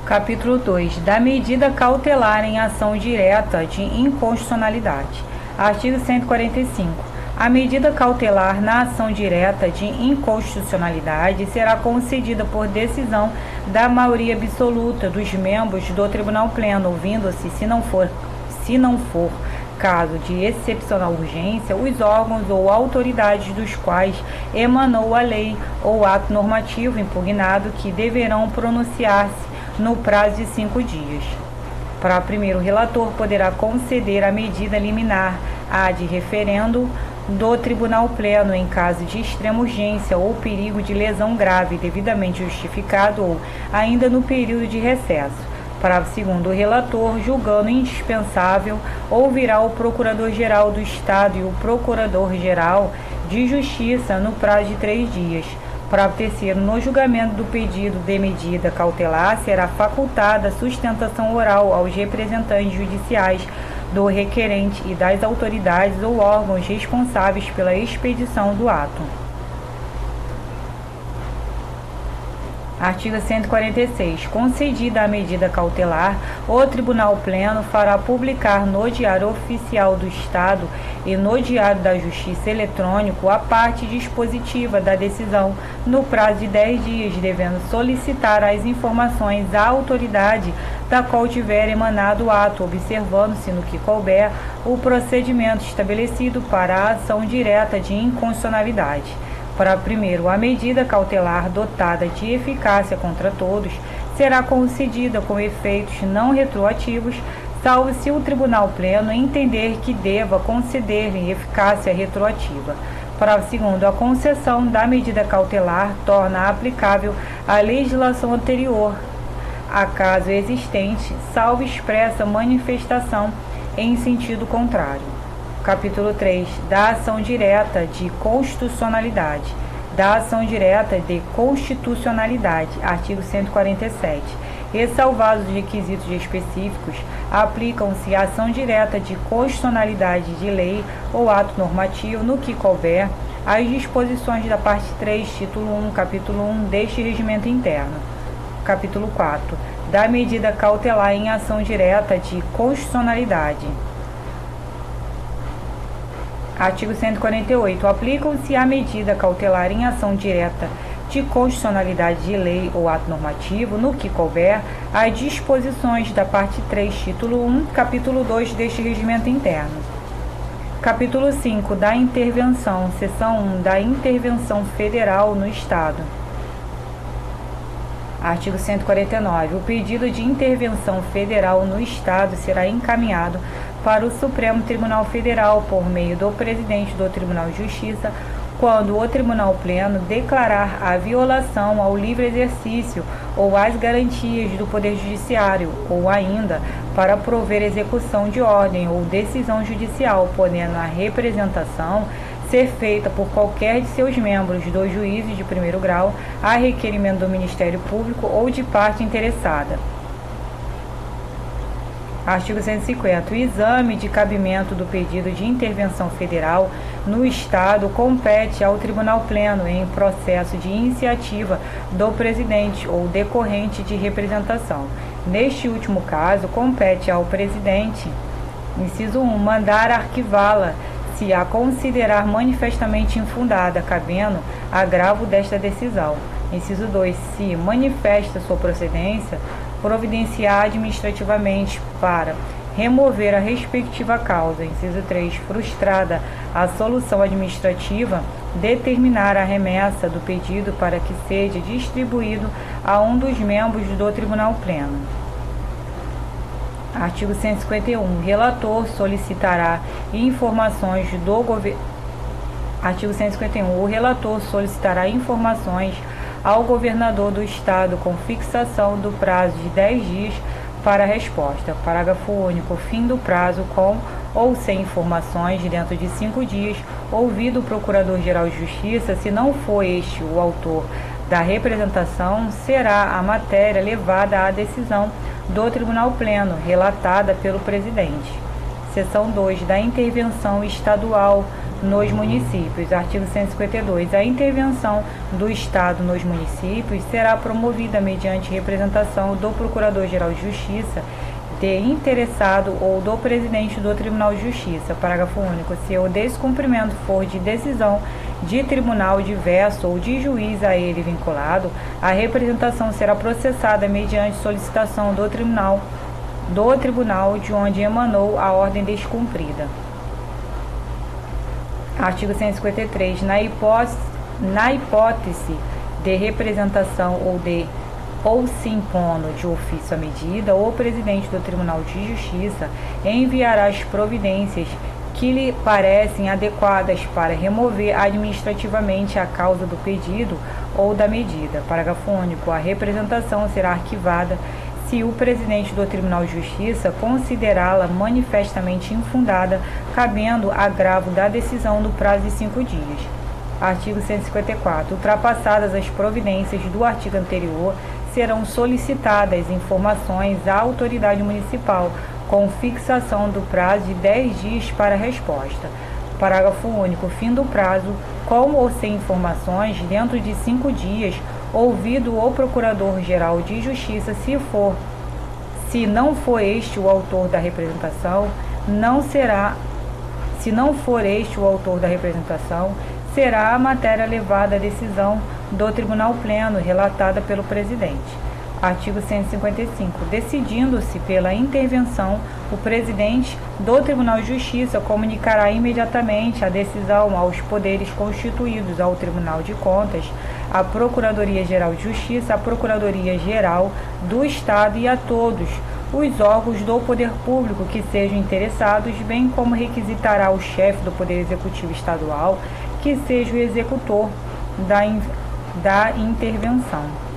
Capítulo 2. Da medida cautelar em ação direta de inconstitucionalidade. Artigo 145. A medida cautelar na ação direta de inconstitucionalidade será concedida por decisão da maioria absoluta dos membros do Tribunal Pleno, ouvindo-se, se não for caso de excepcional urgência, os órgãos ou autoridades dos quais emanou a lei ou ato normativo impugnado, que deverão pronunciar-se no prazo de 5 dias. Para primeiro, o relator poderá conceder a medida liminar ad referendo do Tribunal Pleno em caso de extrema urgência ou perigo de lesão grave devidamente justificado ou ainda no período de recesso. Parágrafo 2º, o relator, julgando indispensável, ouvirá o Procurador-Geral do Estado e o Procurador-Geral de Justiça no prazo de 3 dias. Parágrafo 3º, no julgamento do pedido de medida cautelar, será facultada sustentação oral aos representantes judiciais do requerente e das autoridades ou órgãos responsáveis pela expedição do ato. Artigo 146. Concedida a medida cautelar, o Tribunal Pleno fará publicar no Diário Oficial do Estado e no Diário da Justiça eletrônico a parte dispositiva da decisão no prazo de 10 dias, devendo solicitar as informações à autoridade da qual tiver emanado o ato, observando-se, no que couber, o procedimento estabelecido para a ação direta de inconstitucionalidade. Para primeiro, a medida cautelar dotada de eficácia contra todos será concedida com efeitos não retroativos, salvo se o Tribunal Pleno entender que deva conceder em eficácia retroativa. Parágrafo 2º, a concessão da medida cautelar torna aplicável a legislação anterior, a caso existente, salvo expressa manifestação em sentido contrário. Capítulo 3. Da ação direta de constitucionalidade. Da ação direta de constitucionalidade. Artigo 147. Ressalvados os requisitos específicos, aplicam-se à ação direta de constitucionalidade de lei ou ato normativo, no que couber, as disposições da parte 3, título 1, capítulo 1 deste regimento interno. Capítulo 4. Da medida cautelar em ação direta de constitucionalidade. Artigo 148. Aplicam-se à medida cautelar em ação direta de constitucionalidade de lei ou ato normativo, no que couber, as disposições da parte 3, título 1, capítulo 2 deste regimento interno. Capítulo 5. Da intervenção, seção 1, da intervenção federal no Estado. Artigo 149. O pedido de intervenção federal no Estado será encaminhado para o Supremo Tribunal Federal por meio do presidente do Tribunal de Justiça, quando o Tribunal Pleno declarar a violação ao livre exercício ou às garantias do Poder Judiciário, ou ainda para prover execução de ordem ou decisão judicial, podendo a representação ser feita por qualquer de seus membros, dos juízes de primeiro grau, a requerimento do Ministério Público ou de parte interessada. Artigo 150. O exame de cabimento do pedido de intervenção federal no Estado compete ao Tribunal Pleno em processo de iniciativa do presidente ou decorrente de representação. Neste último caso, compete ao presidente, inciso 1, mandar arquivá-la, se a considerar manifestamente infundada, cabendo agravo desta decisão. Inciso 2, se manifesta sua procedência, providenciar administrativamente para remover a respectiva causa. Inciso 3, frustrada a solução administrativa, determinar a remessa do pedido para que seja distribuído a um dos membros do Tribunal Pleno. Artigo 151. O relator solicitará informações do governo. Artigo 151. O relator solicitará informações ao governador do Estado com fixação do prazo de 10 dias para a resposta. Parágrafo único. Fim do prazo com ou sem informações dentro de 5 dias, ouvido o Procurador-Geral de Justiça, se não for este o autor da representação, será a matéria levada à decisão do Tribunal Pleno, relatada pelo presidente. Seção 2. Da intervenção estadual nos municípios. Artigo 152. A intervenção do Estado nos municípios será promovida mediante representação do Procurador-Geral de Justiça, de interessado ou do presidente do Tribunal de Justiça. Parágrafo único. Se o descumprimento for de decisão de tribunal diverso ou de juiz a ele vinculado, a representação será processada mediante solicitação do tribunal de onde emanou a ordem descumprida. Artigo 153. Na hipótese de representação ou se impondo de ofício a medida, o presidente do Tribunal de Justiça enviará as providências que lhe parecem adequadas para remover administrativamente a causa do pedido ou da medida. Parágrafo único. A representação será arquivada se o presidente do Tribunal de Justiça considerá-la manifestamente infundada, cabendo agravo da decisão no prazo de 5 dias. Artigo 154. Ultrapassadas as providências do artigo anterior, serão solicitadas informações à autoridade municipal, com fixação do prazo de 10 dias para a resposta. Parágrafo único. Fim do prazo, com ou sem informações, dentro de 5 dias, ouvido o Procurador-Geral de Justiça, se não for este o autor da representação, será a matéria levada à decisão do Tribunal Pleno, relatada pelo presidente. Artigo 155. Decidindo-se pela intervenção, o presidente do Tribunal de Justiça comunicará imediatamente a decisão aos poderes constituídos, ao Tribunal de Contas, à Procuradoria-Geral de Justiça, à Procuradoria-Geral do Estado e a todos os órgãos do poder público que sejam interessados, bem como requisitará o chefe do Poder Executivo Estadual que seja o executor da intervenção.